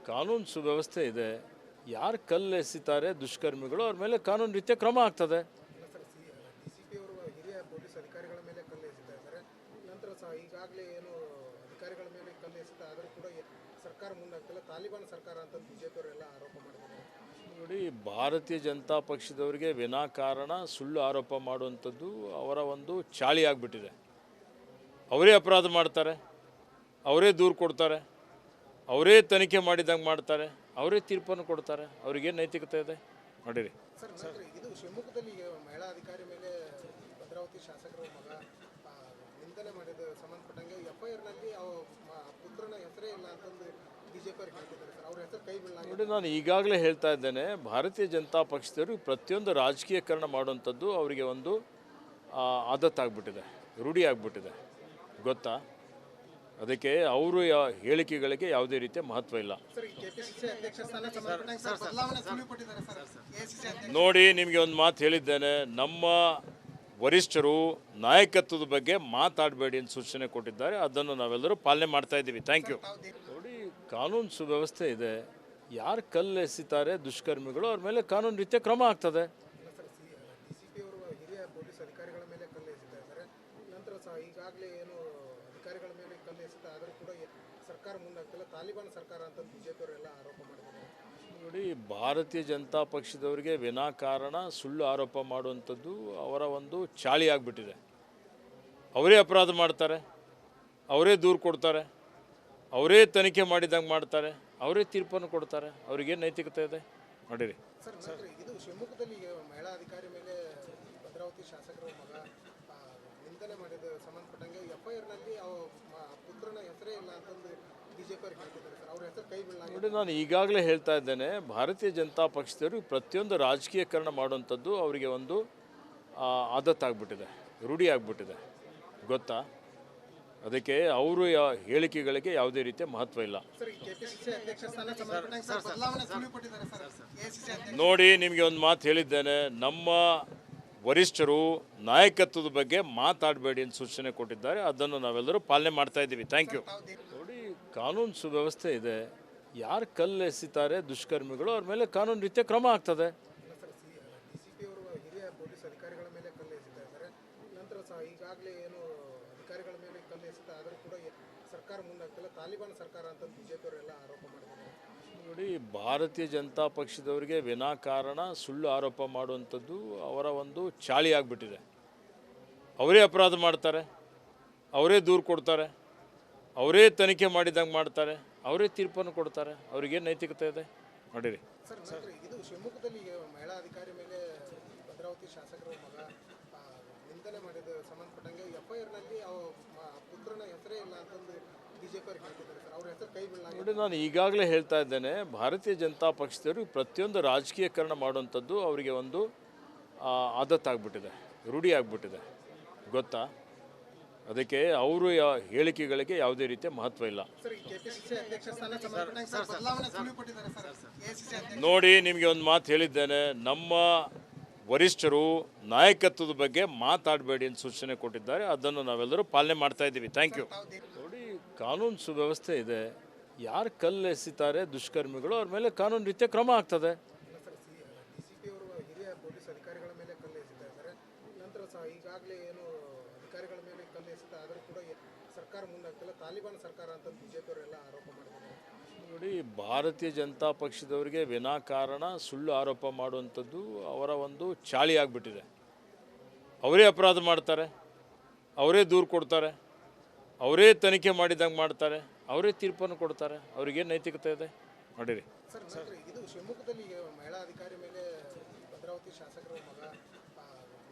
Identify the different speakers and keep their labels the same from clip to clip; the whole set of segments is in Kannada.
Speaker 1: ಕಾನೂನು ಸುವ್ಯವಸ್ಥೆ ಇದೆ. ಯಾರು ಕಲ್ಲು ಎಸಿತಾರೆ ದುಷ್ಕರ್ಮಿಗಳು ಅವ್ರ ಮೇಲೆ ಕಾನೂನು ರೀತಿಯ ಕ್ರಮ ಆಗ್ತದೆ.
Speaker 2: ಡಿಸಿಪಿ ಅವರು ಹಿರಿಯ ಪೊಲೀಸ್ ಅಧಿಕಾರಿಗಳ ಮೇಲೆ ಕಲ್ಲು ಎಸಿತಾ ಇದ್ದಾರೆ. ನಂತರ ಸಹ ಈಗಾಗಲೇ ಏನು ಅಧಿಕಾರಿಗಳ ಮೇಲೆ ಕಲ್ಲು ಎಸಿತಾ ಆದರೂ ಕೂಡ ಸರ್ಕಾರ ಮುಂದಾಗ್ತಿಲ್ಲ, ತಾಲಿಬಾನ್ ಸರ್ಕಾರ ಅಂತ ಬಿಜೆಪಿ ಅವರೆಲ್ಲ ಆರೋಪ ಮಾಡಿದ್ದಾರೆ.
Speaker 1: ನೋಡಿ, ಭಾರತೀಯ ಜನತಾ ಪಕ್ಷದವರಿಗೆ ವಿನಾಕಾರಣ ಸುಳ್ಳು ಆರೋಪ ಮಾಡುವಂಥದ್ದು ಅವರ ಒಂದು ಚಾಳಿ ಆಗಿಬಿಟ್ಟಿದೆ. ಅವರೇ ಅಪರಾಧ ಮಾಡ್ತಾರೆ, ಅವರೇ ದೂರು ಕೊಡ್ತಾರೆ, ಅವರೇ ತನಿಖೆ ಮಾಡಿದಂಗೆ ಮಾಡ್ತಾರೆ, ಅವರೇ ತೀರ್ಪನ್ನು ಕೊಡ್ತಾರೆ. ಅವ್ರಿಗೇನು ನೈತಿಕತೆ ಇದೆ ನೋಡಿರಿ.
Speaker 2: ಸರ್, ಇದು ಶಿವಮೊಗ್ಗದಲ್ಲಿ ಮಹಿಳಾ ಅಧಿಕಾರಿ ಮೇಲೆ ಭದ್ರಾವತಿ ಶಾಸಕರ ಮಗ ನಿಂದನೆ ಮಾಡಿದ ಸಂಬಂಧಪಟ್ಟಂಗೆ FIR-ನಲ್ಲಿ ಪುತ್ರನ ಹೆಸರೇ ಇಲ್ಲ ಅಂತಂದು ಬಿಜೆಪಿ ಅವ್ರಿಗೆ ಹೇಳ್ತಿದ್ದಾರೆ ಸರ್. ಅವ್ರ ಹೆಸರು ಕೈ ಬಿಡಲಾಗಿದೆ.
Speaker 1: ನೋಡಿ, ನಾನು ಈಗಾಗಲೇ ಹೇಳ್ತಾ ಇದ್ದೇನೆ, ಭಾರತೀಯ ಜನತಾ ಪಕ್ಷದವರು ಪ್ರತಿಯೊಂದು ರಾಜಕೀಯಕರಣ ಮಾಡುವಂಥದ್ದು ಅವರಿಗೆ ಒಂದು ಆದತ್ತಾಗ್ಬಿಟ್ಟಿದೆ, ರೂಢಿ ಆಗಿಬಿಟ್ಟಿದೆ, ಗೊತ್ತಾ. ಅದಕ್ಕೆ ಅವರು ಹೇಳಿಕೆಗಳಿಗೆ ಯಾವುದೇ ರೀತಿಯ ಮಹತ್ವ ಇಲ್ಲ. ನೋಡಿ, ನಿಮಗೆ ಒಂದು ಮಾತು ಹೇಳಿದ್ದೇನೆ, ನಮ್ಮ ವರಿಷ್ಠರು ನಾಯಕತ್ವದ ಬಗ್ಗೆ ಮಾತಾಡಬೇಡಿ ಅಂತ ಸೂಚನೆ ಕೊಟ್ಟಿದ್ದಾರೆ. ಅದನ್ನು ನಾವೆಲ್ಲರೂ ಪಾಲನೆ ಮಾಡ್ತಾ ಇದ್ದೀವಿ. Thank you. ನೋಡಿ, ಕಾನೂನು ಸುವ್ಯವಸ್ಥೆ ಇದೆ. ಯಾರು ಕಲ್ಲು ಎಸಿತಾರೆ ದುಷ್ಕರ್ಮಿಗಳು ಅವ್ರ ಮೇಲೆ ಕಾನೂನು ರೀತಿಯ ಕ್ರಮ ಆಗ್ತದೆ.
Speaker 2: ಡಿಸಿಪಿ ಅವರು ಹಿರಿಯ ಪೊಲೀಸ್ ಅಧಿಕಾರಿಗಳ ಮೇಲೆ ಕಲ್ಲು ಎಸಿತಾ ಇದ್ದಾರೆ. ನಂತರ ಸಹ ಈಗಾಗಲೇ ಏನು ಅಧಿಕಾರಿಗಳ ಮೇಲೆ ಕಲ್ಲು ಎಸಿತಾ ಆದರೂ ಕೂಡ ಸರ್ಕಾರ ಮುಂದಾಗ್ತಿಲ್ಲ, ತಾಲಿಬಾನ್ ಸರ್ಕಾರ ಅಂತ ಬಿಜೆಪಿ ಅವರೆಲ್ಲ ಆರೋಪ ಮಾಡಿದ್ದಾರೆ.
Speaker 1: ನೋಡಿ, ಭಾರತೀಯ ಜನತಾ ಪಕ್ಷದವರಿಗೆ ವಿನಾಕಾರಣ ಸುಳ್ಳು ಆರೋಪ ಮಾಡುವಂಥದ್ದು ಅವರ ಒಂದು ಚಾಳಿ ಆಗಿಬಿಟ್ಟಿದೆ. ಅವರೇ ಅಪರಾಧ ಮಾಡ್ತಾರೆ, ಅವರೇ ದೂರು ಕೊಡ್ತಾರೆ, ಅವರೇ ತನಿಖೆ ಮಾಡಿದಂಗೆ ಮಾಡ್ತಾರೆ, ಅವರೇ ತೀರ್ಪನ್ನು ಕೊಡ್ತಾರೆ. ಅವ್ರಿಗೇನು ನೈತಿಕತೆ ಇದೆ ನೋಡಿರಿ.
Speaker 2: ಸರ್, ಇದು ಶಿವಮೊಗ್ಗದಲ್ಲಿ ಮಹಿಳಾ ಅಧಿಕಾರಿ ಮೇಲೆ ಭದ್ರಾವತಿ ಶಾಸಕರ ಮಗ ನಿಂದನೆ ಮಾಡಿದ ಸಂಬಂಧಪಟ್ಟಂಗೆ FIR-ನಲ್ಲಿ ಪುತ್ರನ ಹೆಸರೇ ಇಲ್ಲ ಅಂತಂದು ಬಿಜೆಪಿ ಅವ್ರಿಗೆ ಹೇಳ್ತಿದ್ದಾರೆ ಸರ್. ಅವ್ರ ಹೆಸರು ಕೈ ಬಿಡಲಾಗಿದೆ.
Speaker 1: ನೋಡಿ, ನಾನು ಈಗಾಗಲೇ ಹೇಳ್ತಾ ಇದ್ದೇನೆ, ಭಾರತೀಯ ಜನತಾ ಪಕ್ಷದವರು ಪ್ರತಿಯೊಂದು ರಾಜಕೀಯಕರಣ ಮಾಡುವಂಥದ್ದು ಅವರಿಗೆ ಒಂದು ಆದತ್ತಾಗ್ಬಿಟ್ಟಿದೆ, ರೂಢಿ ಆಗಿಬಿಟ್ಟಿದೆ, ಗೊತ್ತಾ. ಅದಕ್ಕೆ ಅವರು ಹೇಳಿಕೆಗಳಿಗೆ ಯಾವುದೇ ರೀತಿಯ ಮಹತ್ವ ಇಲ್ಲ. ನೋಡಿ, ನಿಮಗೆ ಒಂದು ಮಾತು ಹೇಳಿದ್ದೇನೆ, ನಮ್ಮ ವರಿಷ್ಠರು ನಾಯಕತ್ವದ ಬಗ್ಗೆ ಮಾತಾಡಬೇಡಿ ಅಂತ ಸೂಚನೆ ಕೊಟ್ಟಿದ್ದಾರೆ. ಅದನ್ನು ನಾವೆಲ್ಲರೂ ಪಾಲನೆ ಮಾಡ್ತಾ ಇದ್ದೀವಿ. Thank you. ನೋಡಿ, ಕಾನೂನು ಸುವ್ಯವಸ್ಥೆ ಇದೆ. ಯಾರು ಕಲ್ಲು ಎಸಿತಾರೆ ದುಷ್ಕರ್ಮಿಗಳು ಅವ್ರ ಮೇಲೆ ಕಾನೂನು ರೀತಿಯ ಕ್ರಮ ಆಗ್ತದೆ.
Speaker 2: ಡಿಸಿಪಿ ಅವರು ಹಿರಿಯ ಪೊಲೀಸ್ ಅಧಿಕಾರಿಗಳ ಮೇಲೆ ಕಲ್ಲು ಎಸಿತಾ ಇದ್ದಾರೆ. ನಂತರ ಸಹ ಈಗಾಗಲೇ ಏನು ಅಧಿಕಾರಿಗಳ ಮೇಲೆ ಕಲ್ಲು ಎಸಿತಾ ಆದರೂ ಕೂಡ ಸರ್ಕಾರ ಮುಂದಾಗ್ತಿಲ್ಲ, ತಾಲಿಬಾನ್ ಸರ್ಕಾರ ಅಂತ ಬಿಜೆಪಿ ಅವರೆಲ್ಲ ಆರೋಪ ಮಾಡಿದ್ದಾರೆ.
Speaker 1: ನೋಡಿ, ಭಾರತೀಯ ಜನತಾ ಪಕ್ಷದವರಿಗೆ ವಿನಾಕಾರಣ ಸುಳ್ಳು ಆರೋಪ ಮಾಡುವಂಥದ್ದು ಅವರ ಒಂದು ಚಾಳಿ ಆಗಿಬಿಟ್ಟಿದೆ. ಅವರೇ ಅಪರಾಧ ಮಾಡ್ತಾರೆ, ಅವರೇ ದೂರು ಕೊಡ್ತಾರೆ, ಅವರೇ ತನಿಖೆ ಮಾಡಿದಂಗೆ ಮಾಡ್ತಾರೆ, ಅವರೇ ತೀರ್ಪನ್ನು ಕೊಡ್ತಾರೆ. ಅವ್ರಿಗೇನು ನೈತಿಕತೆ ಇದೆ ನೋಡಿರಿ.
Speaker 2: ಸರ್, ಇದು ಶಿವಮೊಗ್ಗದಲ್ಲಿ ಮಹಿಳಾ ಅಧಿಕಾರಿ ಮೇಲೆ ಭದ್ರಾವತಿ ಶಾಸಕರ ಮಗ ನಿಂದನೆ ಮಾಡಿದ ಸಂಬಂಧಪಟ್ಟಂಗೆ FIR-ನಲ್ಲಿ ಪುತ್ರನ ಹೆಸರೇ ಇಲ್ಲ ಅಂತಂದು ಬಿಜೆಪಿ ಅವ್ರಿಗೆ ಹೇಳ್ತಿದ್ದಾರೆ ಸರ್. ಅವ್ರ ಹೆಸರು ಕೈ ಬಿಡಲಾಗಿದೆ.
Speaker 1: ನೋಡಿ, ನಾನು ಈಗಾಗಲೇ ಹೇಳ್ತಾ ಇದ್ದೇನೆ, ಭಾರತೀಯ ಜನತಾ ಪಕ್ಷದವರು ಪ್ರತಿಯೊಂದು ರಾಜಕೀಯಕರಣ ಮಾಡುವಂಥದ್ದು ಅವರಿಗೆ ಒಂದು ಆದತ್ತಾಗ್ಬಿಟ್ಟಿದೆ, ರೂಢಿ ಆಗಿಬಿಟ್ಟಿದೆ, ಗೊತ್ತಾ. ಅದಕ್ಕೆ ಅವರು ಹೇಳಿಕೆಗಳಿಗೆ ಯಾವುದೇ ರೀತಿಯ ಮಹತ್ವ ಇಲ್ಲ. ನೋಡಿ, ನಿಮಗೆ ಒಂದು ಮಾತು ಹೇಳಿದ್ದೇನೆ, ನಮ್ಮ ವರಿಷ್ಠರು ನಾಯಕತ್ವದ ಬಗ್ಗೆ ಮಾತಾಡಬೇಡಿ ಅಂತ ಸೂಚನೆ ಕೊಟ್ಟಿದ್ದಾರೆ. ಅದನ್ನು ನಾವೆಲ್ಲರೂ ಪಾಲನೆ ಮಾಡ್ತಾ ಇದ್ದೀವಿ. Thank you. ನೋಡಿ, ಕಾನೂನು ಸುವ್ಯವಸ್ಥೆ ಇದೆ. ಯಾರು ಕಲ್ಲು ಎಸಿತಾರೆ ದುಷ್ಕರ್ಮಿಗಳು ಅವ್ರ ಮೇಲೆ ಕಾನೂನು ರೀತಿಯ ಕ್ರಮ ಆಗ್ತದೆ.
Speaker 2: ಡಿಸಿಪಿ ಅವರು ಹಿರಿಯ ಪೊಲೀಸ್ ಅಧಿಕಾರಿಗಳ ಮೇಲೆ ಕಲ್ಲು ಎಸಿತಾ ಇದ್ದಾರೆ. ನಂತರ ಸಹ ಈಗಾಗಲೇ ಏನು ಅಧಿಕಾರಿಗಳ ಮೇಲೆ ಕಲ್ಲು ಎಸಿತಾ ಆದರೂ ಕೂಡ ಸರ್ಕಾರ ಮುಂದಾಗ್ತಿಲ್ಲ, ತಾಲಿಬಾನ್ ಸರ್ಕಾರ ಅಂತ ಬಿಜೆಪಿ ಅವರೆಲ್ಲ ಆರೋಪ ಮಾಡಿದ್ದಾರೆ.
Speaker 1: ನೋಡಿ, ಭಾರತೀಯ ಜನತಾ ಪಕ್ಷದವರಿಗೆ ವಿನಾಕಾರಣ ಸುಳ್ಳು ಆರೋಪ ಮಾಡುವಂಥದ್ದು ಅವರ ಒಂದು ಚಾಳಿ ಆಗಿಬಿಟ್ಟಿದೆ. ಅವರೇ ಅಪರಾಧ ಮಾಡ್ತಾರೆ, ಅವರೇ ದೂರು ಕೊಡ್ತಾರೆ, ಅವರೇ ತನಿಖೆ ಮಾಡಿದಂಗೆ ಮಾಡ್ತಾರೆ, ಅವರೇ ತೀರ್ಪನ್ನು ಕೊಡ್ತಾರೆ. ಅವ್ರಿಗೇನು ನೈತಿಕತೆ ಇದೆ ನೋಡಿರಿ.
Speaker 2: ಸರ್, ಇದು ಶಿವಮೊಗ್ಗದಲ್ಲಿ ಮಹಿಳಾ ಅಧಿಕಾರಿ ಮೇಲೆ ಭದ್ರಾವತಿ ಶಾಸಕರ ಮಗ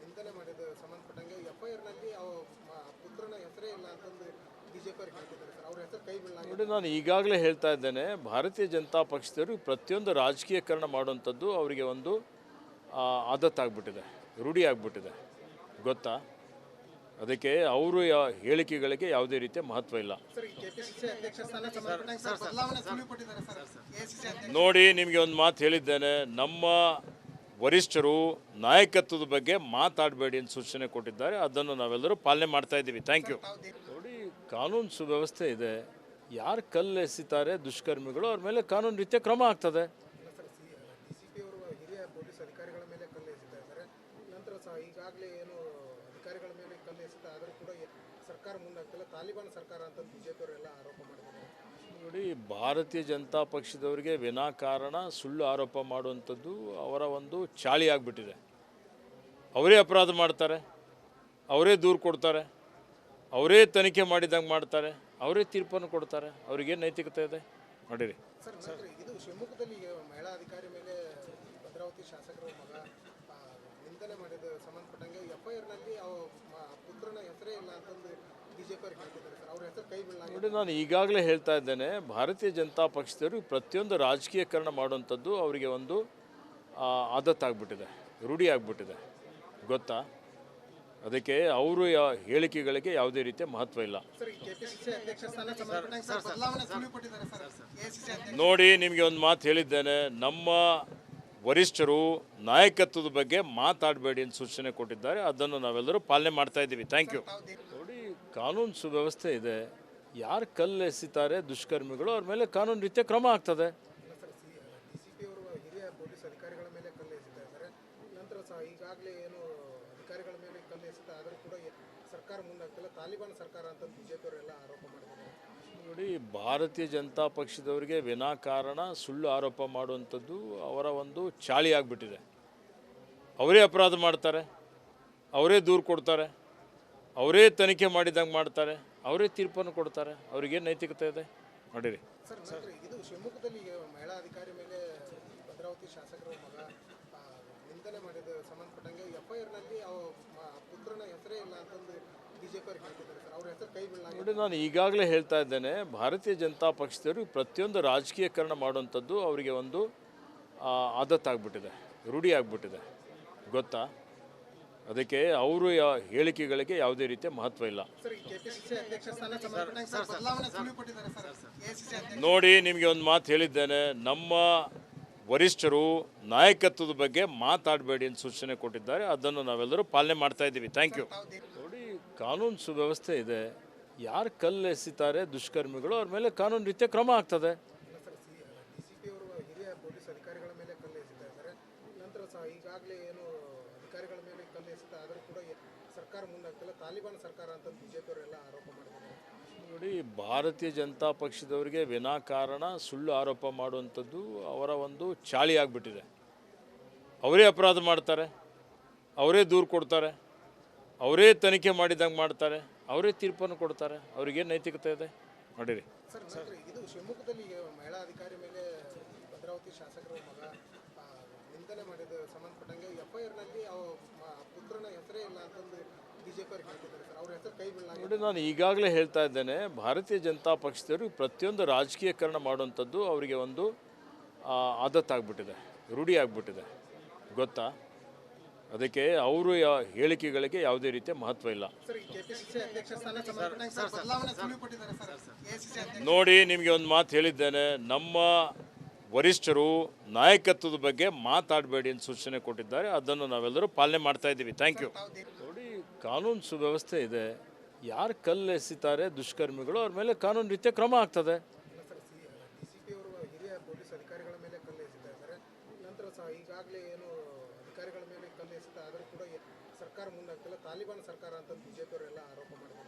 Speaker 2: ನಿಂದನೆ ಮಾಡಿದ ಸಂಬಂಧಪಟ್ಟಂಗೆ FIR-ನಲ್ಲಿ ಪುತ್ರನ ಹೆಸರೇ ಇಲ್ಲ ಅಂತಂದು ಬಿಜೆಪಿ ಅವ್ರಿಗೆ ಹೇಳ್ತಿದ್ದಾರೆ ಸರ್. ಅವ್ರ ಹೆಸರು ಕೈ ಬಿಡಲಾಗಿದೆ.
Speaker 1: ನೋಡಿ, ನಾನು ಈಗಾಗಲೇ ಹೇಳ್ತಾ ಇದ್ದೇನೆ, ಭಾರತೀಯ ಜನತಾ ಪಕ್ಷದವರು ಪ್ರತಿಯೊಂದು ರಾಜಕೀಯಕರಣ ಮಾಡುವಂಥದ್ದು ಅವರಿಗೆ ಒಂದು ಆದತ್ತಾಗ್ಬಿಟ್ಟಿದೆ, ರೂಢಿ ಆಗಿಬಿಟ್ಟಿದೆ, ಗೊತ್ತಾ. ಅದಕ್ಕೆ ಅವರು ಹೇಳಿಕೆಗಳಿಗೆ ಯಾವುದೇ ರೀತಿಯ ಮಹತ್ವ ಇಲ್ಲ. ನೋಡಿ, ನಿಮಗೆ ಒಂದು ಮಾತು ಹೇಳಿದ್ದೇನೆ, ನಮ್ಮ ವರಿಷ್ಠರು ನಾಯಕತ್ವದ ಬಗ್ಗೆ ಮಾತಾಡಬೇಡಿ ಅಂತ ಸೂಚನೆ ಕೊಟ್ಟಿದ್ದಾರೆ. ಅದನ್ನು ನಾವೆಲ್ಲರೂ ಪಾಲನೆ ಮಾಡ್ತಾ ಇದ್ದೀವಿ. Thank you. ನೋಡಿ, ಕಾನೂನು ಸುವ್ಯವಸ್ಥೆ ಇದೆ. ಯಾರು ಕಲ್ಲು ಎಸಿತಾರೆ ದುಷ್ಕರ್ಮಿಗಳು ಅವ್ರ ಮೇಲೆ ಕಾನೂನು ರೀತಿಯ ಕ್ರಮ ಆಗ್ತದೆ.
Speaker 2: ಅಲ್ಲ ಸರ್, DCP ಅವರು ಹಿರಿಯ ಪೊಲೀಸ್ ಅಧಿಕಾರಿಗಳ ಮೇಲೆ ಕಲ್ಲು ಎಸಿತಾ ಇದ್ದಾರೆ. ನಂತರ ಸಹ ಈಗಾಗಲೇ ಏನು ಅಧಿಕಾರಿಗಳ ಮೇಲೆ ಕಲ್ಲು ಎಸಿತಾ ಆದರೂ ಕೂಡ ಸರ್ಕಾರ ಮುಂದಾಗ್ತಿಲ್ಲ, ತಾಲಿಬಾನ್ ಸರ್ಕಾರ ಅಂತ BJP ಅವರೆಲ್ಲ ಆರೋಪ ಮಾಡಿದ್ದಾರೆ.
Speaker 1: ನೋಡಿ, ಭಾರತೀಯ ಜನತಾ ಪಕ್ಷದವರಿಗೆ ವಿನಾಕಾರಣ ಸುಳ್ಳು ಆರೋಪ ಮಾಡುವಂಥದ್ದು ಅವರ ಒಂದು ಚಾಳಿ ಆಗಿಬಿಟ್ಟಿದೆ. ಅವರೇ ಅಪರಾಧ ಮಾಡ್ತಾರೆ, ಅವರೇ ದೂರು ಕೊಡ್ತಾರೆ, ಅವರೇ ತನಿಖೆ ಮಾಡಿದಂಗೆ ಮಾಡ್ತಾರೆ, ಅವರೇ ತೀರ್ಪನ್ನು ಕೊಡ್ತಾರೆ. ಅವ್ರಿಗೇನು ನೈತಿಕತೆ ಇದೆ ನೋಡಿರಿ.
Speaker 2: ಸರ್, ನಂತರ ಇದು ಶಿವಮೊಗ್ಗದಲ್ಲಿ ಮಹಿಳಾ ಅಧಿಕಾರಿ ಮೇಲೆ ಭದ್ರಾವತಿ ಶಾಸಕರ ಮಗ ನಿಂದನೆ ಮಾಡಿದ ಸಂಬಂಧಪಟ್ಟಂಗೆ FIRನಲ್ಲಿ ಪುತ್ರನ ಹೆಸರೇ ಇಲ್ಲ ಅಂತಂದು BJP ಅವ್ರು ಹೇಳ್ತಿದ್ದಾರೆ ಸರ್. ಅವ್ರ ಹೆಸರು ಕೈ ಬೀಳಲಾಗಿದೆ.
Speaker 1: ನೋಡಿ, ನಾನು ಈಗಾಗಲೇ ಹೇಳ್ತಾ ಇದ್ದೇನೆ, ಭಾರತೀಯ ಜನತಾ ಪಕ್ಷದವರು ಪ್ರತಿಯೊಂದು ರಾಜಕೀಯಕರಣ ಮಾಡುವಂಥದ್ದು ಅವರಿಗೆ ಒಂದು ಆದತ್ತಾಗ್ಬಿಟ್ಟಿದೆ, ರೂಢಿ ಆಗಿಬಿಟ್ಟಿದೆ, ಗೊತ್ತಾ. ಅದಕ್ಕೆ ಅವರು ಹೇಳಿಕೆಗಳಿಗೆ ಯಾವುದೇ ರೀತಿಯ ಮಹತ್ವ ಇಲ್ಲ.
Speaker 2: ಸರ್, ಈ KPCC ಅಧ್ಯಕ್ಷ ಸ್ಥಾನ ಸಂಬಂಧಪಟ್ಟಂಗೆ ಸರ್ ಬದಲಾವಣೆ ಸುಳಿವು ಕೊಟ್ಟಿದ್ದಾರೆ ಸರ್. ACC ಅಧ್ಯಕ್ಷ
Speaker 1: ನೋಡಿ, ನಿಮಗೆ ಒಂದು ಮಾತು ಹೇಳಿದ್ದೇನೆ, ನಮ್ಮ ವರಿಷ್ಠರು ನಾಯಕತ್ವದ ಬಗ್ಗೆ ಮಾತಾಡಬೇಡಿ ಅಂತ ಸೂಚನೆ ಕೊಟ್ಟಿದ್ದಾರೆ. ಅದನ್ನು ನಾವೆಲ್ಲರೂ ಪಾಲನೆ ಮಾಡ್ತಾ ಇದ್ದೀವಿ. Thank you. ನೋಡಿ, ಕಾನೂನು ಸುವ್ಯವಸ್ಥೆ ಇದೆ. ಯಾರು ಕಲ್ಲು ಎಸಿತಾರೆ ದುಷ್ಕರ್ಮಿಗಳು ಅವ್ರ ಮೇಲೆ ಕಾನೂನು ರೀತಿಯ ಕ್ರಮ ಆಗ್ತದೆ.
Speaker 2: ಅಲ್ಲ ಸರ್, DCP ಅವರು ಹಿರಿಯ ಪೊಲೀಸ್ ಅಧಿಕಾರಿಗಳ ಮೇಲೆ ಕಲ್ಲು ಎಸಿತಾ ಇದ್ದಾರೆ. ನಂತರ ಸಹ ಈಗಾಗಲೇ ಏನು ಅಧಿಕಾರಿಗಳ ಮೇಲೆ ಕಲ್ಲು ಎಸಿತಾ ಆದರೂ ಕೂಡ ಸರ್ಕಾರ ಮುಂದಾಗ್ತಿಲ್ಲ, ತಾಲಿಬಾನ್ ಸರ್ಕಾರ ಅಂತ BJP ಅವರೆಲ್ಲ ಆರೋಪ ಮಾಡಿದ್ದಾರೆ.
Speaker 1: ನೋಡಿ, ಭಾರತೀಯ ಜನತಾ ಪಕ್ಷದವರಿಗೆ ವಿನಾಕಾರಣ ಸುಳ್ಳು ಆರೋಪ ಮಾಡುವಂಥದ್ದು ಅವರ ಒಂದು ಚಾಳಿ ಆಗಿಬಿಟ್ಟಿದೆ. ಅವರೇ ಅಪರಾಧ ಮಾಡ್ತಾರೆ, ಅವರೇ ದೂರು ಕೊಡ್ತಾರೆ, ಅವರೇ ತನಿಖೆ ಮಾಡಿದಂಗೆ ಮಾಡ್ತಾರೆ, ಅವರೇ ತೀರ್ಪನ್ನು ಕೊಡ್ತಾರೆ. ಅವ್ರಿಗೇನು ನೈತಿಕತೆ ಇದೆ ನೋಡಿರಿ.
Speaker 2: ಸರ್, ನಂತರ ಇದು ಶಿವಮೊಗ್ಗದಲ್ಲಿ ಮಹಿಳಾ ಅಧಿಕಾರಿ ಮೇಲೆ ಭದ್ರಾವತಿ ಶಾಸಕರ ಮಗ ನಿಂದನೆ ಮಾಡಿದ ಸಂಬಂಧಪಟ್ಟಂಗೆ FIRನಲ್ಲಿ ಪುತ್ರನ ಹೆಸರೇ ಇಲ್ಲ ಅಂತಂದು BJP ಅವ್ರು ಹೇಳ್ತಿದ್ದಾರೆ ಸರ್. ಅವ್ರ ಹೆಸರು ಕೈ ಬೀಳಲಾಗಿದೆ.
Speaker 1: ನೋಡಿ, ನಾನು ಈಗಾಗಲೇ ಹೇಳ್ತಾ ಇದ್ದೇನೆ, ಭಾರತೀಯ ಜನತಾ ಪಕ್ಷದವರು ಪ್ರತಿಯೊಂದು ರಾಜಕೀಯಕರಣ ಮಾಡುವಂಥದ್ದು ಅವರಿಗೆ ಒಂದು ಆದತ್ತಾಗ್ಬಿಟ್ಟಿದೆ, ರೂಢಿ ಆಗಿಬಿಟ್ಟಿದೆ, ಗೊತ್ತಾ. ಅದಕ್ಕೆ ಅವರು ಹೇಳಿಕೆಗಳಿಗೆ ಯಾವುದೇ ರೀತಿಯ ಮಹತ್ವ ಇಲ್ಲ.
Speaker 2: ಸರ್, ಈ KPCC ಅಧ್ಯಕ್ಷ ಸ್ಥಾನ ಸಂಬಂಧಪಟ್ಟಂಗೆ ಸರ್ ಬದಲಾವಣೆ ಸುಳಿವು ಕೊಟ್ಟಿದ್ದಾರೆ ಸರ್. ACC ಅಧ್ಯಕ್ಷ
Speaker 1: ನೋಡಿ, ನಿಮಗೆ ಒಂದು ಮಾತು ಹೇಳಿದ್ದೇನೆ, ನಮ್ಮ ವರಿಷ್ಠರು ನಾಯಕತ್ವದ ಬಗ್ಗೆ ಮಾತಾಡಬೇಡಿ ಅಂತ ಸೂಚನೆ ಕೊಟ್ಟಿದ್ದಾರೆ. ಅದನ್ನು ನಾವೆಲ್ಲರೂ ಪಾಲನೆ ಮಾಡ್ತಾ ಇದ್ದೀವಿ. Thank you. ನೋಡಿ, ಕಾನೂನು ಸುವ್ಯವಸ್ಥೆ ಇದೆ. ಯಾರು ಕಲ್ಲು ಎಸಿತಾರೆ ದುಷ್ಕರ್ಮಿಗಳು ಅವ್ರ ಮೇಲೆ ಕಾನೂನು ರೀತಿಯ ಕ್ರಮ ಆಗ್ತದೆ.
Speaker 2: ಅಲ್ಲ ಸರ್, DCP ಅವರು ಹಿರಿಯ ಪೊಲೀಸ್ ಅಧಿಕಾರಿಗಳ ಮೇಲೆ ಕಲ್ಲು ಎಸಿತಾ ಇದ್ದಾರೆ. ನಂತರ ಸಹ ಈಗಾಗಲೇ ಏನು ಅಧಿಕಾರಿಗಳ ಮೇಲೆ ಕಲ್ಲು ಎಸಿತಾ ಆದರೂ ಕೂಡ ಸರ್ಕಾರ ಮುಂದಾಗ್ತಿಲ್ಲ, ತಾಲಿಬಾನ್ ಸರ್ಕಾರ ಅಂತ BJP ಅವರೆಲ್ಲ ಆರೋಪ ಮಾಡಿದ್ದಾರೆ.
Speaker 1: ನೋಡಿ, ಭಾರತೀಯ ಜನತಾ ಪಕ್ಷದವರಿಗೆ ವಿನಾಕಾರಣ ಸುಳ್ಳು ಆರೋಪ ಮಾಡುವಂಥದ್ದು ಅವರ ಒಂದು ಚಾಳಿ ಆಗಿಬಿಟ್ಟಿದೆ. ಅವರೇ ಅಪರಾಧ ಮಾಡ್ತಾರೆ, ಅವರೇ ದೂರು ಕೊಡ್ತಾರೆ, ಅವರೇ ತನಿಖೆ ಮಾಡಿದಂಗೆ ಮಾಡ್ತಾರೆ, ಅವರೇ ತೀರ್ಪನ್ನು ಕೊಡ್ತಾರೆ. ಅವ್ರಿಗೇನು ನೈತಿಕತೆ ಇದೆ ನೋಡಿರಿ.
Speaker 2: ಸರ್, ನಂತರ ಇದು ಶಿವಮೊಗ್ಗದಲ್ಲಿ ಮಹಿಳಾ ಅಧಿಕಾರಿ ಮೇಲೆ ಭದ್ರಾವತಿ ಶಾಸಕರ ಮಗ ನಿಂದನೆ ಮಾಡಿದ ಸಂಬಂಧಪಟ್ಟಂಗೆ FIRನಲ್ಲಿ ಪುತ್ರನ ಹೆಸರೇ ಇಲ್ಲ ಅಂತಂದು BJP ಅವ್ರು ಹೇಳ್ತಿದ್ದಾರೆ ಸರ್. ಅವ್ರ ಹೆಸರು ಕೈ ಬೀಳಲಾಗಿದೆ.
Speaker 1: ನೋಡಿ, ನಾನು ಈಗಾಗಲೇ ಹೇಳ್ತಾ ಇದ್ದೇನೆ, ಭಾರತೀಯ ಜನತಾ ಪಕ್ಷದವರು ಪ್ರತಿಯೊಂದು ರಾಜಕೀಯಕರಣ ಮಾಡುವಂಥದ್ದು ಅವರಿಗೆ ಒಂದು ಆದತ್ತಾಗ್ಬಿಟ್ಟಿದೆ, ರೂಢಿ ಆಗಿಬಿಟ್ಟಿದೆ, ಗೊತ್ತಾ. ಅದಕ್ಕೆ ಅವರು ಹೇಳಿಕೆಗಳಿಗೆ ಯಾವುದೇ ರೀತಿಯ ಮಹತ್ವ ಇಲ್ಲ.
Speaker 2: ಸರ್, ಈ KPCC ಅಧ್ಯಕ್ಷ ಸ್ಥಾನ ಸಂಬಂಧಪಟ್ಟಂಗೆ ಸರ್ ಬದಲಾವಣೆ ಸುಳಿವು ಕೊಟ್ಟಿದ್ದಾರೆ ಸರ್. ACC ಅಧ್ಯಕ್ಷ
Speaker 1: ನೋಡಿ, ನಿಮಗೆ ಒಂದು ಮಾತು ಹೇಳಿದ್ದೇನೆ, ನಮ್ಮ ವರಿಷ್ಠರು ನಾಯಕತ್ವದ ಬಗ್ಗೆ ಮಾತಾಡಬೇಡಿ ಅಂತ ಸೂಚನೆ ಕೊಟ್ಟಿದ್ದಾರೆ. ಅದನ್ನು ನಾವೆಲ್ಲರೂ ಪಾಲನೆ ಮಾಡ್ತಾ ಇದ್ದೀವಿ. Thank you. ನೋಡಿ, ಕಾನೂನು ಸುವ್ಯವಸ್ಥೆ ಇದೆ. ಯಾರು ಕಲ್ಲು ಎಸಿತಾರೆ ದುಷ್ಕರ್ಮಿಗಳು ಅವ್ರ ಮೇಲೆ ಕಾನೂನು ರೀತಿಯ ಕ್ರಮ ಆಗ್ತದೆ.
Speaker 2: ಅಲ್ಲ ಸರ್, DCP ಅವರು ಹಿರಿಯ ಪೊಲೀಸ್ ಅಧಿಕಾರಿಗಳ ಮೇಲೆ ಕಲ್ಲು ಎಸಿತಾ ಇದ್ದಾರೆ. ನಂತರ ಸಹ ಈಗಾಗಲೇ ಏನು ಅಧಿಕಾರಿಗಳ ಮೇಲೆ ಕಲ್ಲು ಎಸಿತಾ ಆದರೂ ಕೂಡ ಸರ್ಕಾರ ಮುಂದಾಗ್ತಿಲ್ಲ, ತಾಲಿಬಾನ್ ಸರ್ಕಾರ ಅಂತ BJP ಅವರೆಲ್ಲ ಆರೋಪ ಮಾಡಿದ್ದಾರೆ.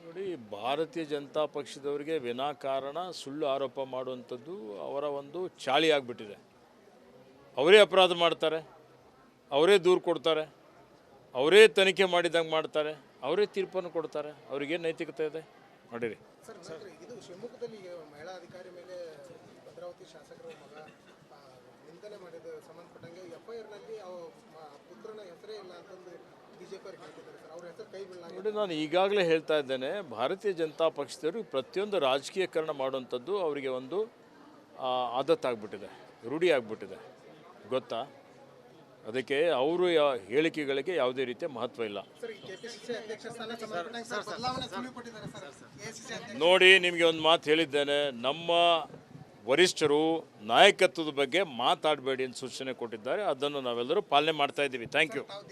Speaker 1: ನೋಡಿ, ಭಾರತೀಯ ಜನತಾ ಪಕ್ಷದವರಿಗೆ ವಿನಾಕಾರಣ ಸುಳ್ಳು ಆರೋಪ ಮಾಡುವಂಥದ್ದು ಅವರ ಒಂದು ಚಾಳಿ ಆಗಿಬಿಟ್ಟಿದೆ. ಅವರೇ ಅಪರಾಧ ಮಾಡ್ತಾರೆ, ಅವರೇ ದೂರು ಕೊಡ್ತಾರೆ, ಅವರೇ ತನಿಖೆ ಮಾಡಿದಂಗೆ ಮಾಡ್ತಾರೆ, ಅವರೇ ತೀರ್ಪನ್ನು ಕೊಡ್ತಾರೆ. ಅವ್ರಿಗೇನು ನೈತಿಕತೆ ಇದೆ ನೋಡಿರಿ.
Speaker 2: ಸರ್, ನಂತರ ಇದು ಶಿವಮೊಗ್ಗದಲ್ಲಿ ಮಹಿಳಾ ಅಧಿಕಾರಿ ಮೇಲೆ ಭದ್ರಾವತಿ ಶಾಸಕರ ಮಗ ನಿಂದನೆ ಮಾಡಿದ ಸಂಬಂಧಪಟ್ಟಂಗೆ FIRನಲ್ಲಿ ಪುತ್ರನ ಹೆಸರೇ ಇಲ್ಲ ಅಂತಂದು BJP ಅವ್ರು ಹೇಳ್ತಿದ್ದಾರೆ ಸರ್. ಅವ್ರ ಹೆಸರು ಕೈ ಬೀಳಲಾಗಿದೆ.
Speaker 1: ನೋಡಿ, ನಾನು ಈಗಾಗಲೇ ಹೇಳ್ತಾ ಇದ್ದೇನೆ, ಭಾರತೀಯ ಜನತಾ ಪಕ್ಷದವರು ಪ್ರತಿಯೊಂದು ರಾಜಕೀಯಕರಣ ಮಾಡುವಂಥದ್ದು ಅವರಿಗೆ ಒಂದು ಆದತ್ತಾಗ್ಬಿಟ್ಟಿದೆ, ರೂಢಿ ಆಗಿಬಿಟ್ಟಿದೆ, ಗೊತ್ತಾ. ಅದಕ್ಕೆ ಅವರು ಹೇಳಿಕೆಗಳಿಗೆ ಯಾವುದೇ ರೀತಿಯ ಮಹತ್ವ ಇಲ್ಲ.
Speaker 2: ಸರ್, ಈ KPCC ಅಧ್ಯಕ್ಷ ಸ್ಥಾನ ಸಂಬಂಧಪಟ್ಟಂಗೆ ಸರ್ ಬದಲಾವಣೆ ಸುಳಿವು ಕೊಟ್ಟಿದ್ದಾರೆ ಸರ್. ACC ಅಧ್ಯಕ್ಷ
Speaker 1: ನೋಡಿ, ನಿಮಗೆ ಒಂದು ಮಾತು ಹೇಳಿದ್ದೇನೆ, ನಮ್ಮ ವರಿಷ್ಠರು ನಾಯಕತ್ವದ ಬಗ್ಗೆ ಮಾತಾಡಬೇಡಿ ಅಂತ ಸೂಚನೆ ಕೊಟ್ಟಿದ್ದಾರೆ. ಅದನ್ನು ನಾವೆಲ್ಲರೂ ಪಾಲನೆ ಮಾಡ್ತಾ ಇದ್ದೀವಿ. Thank you.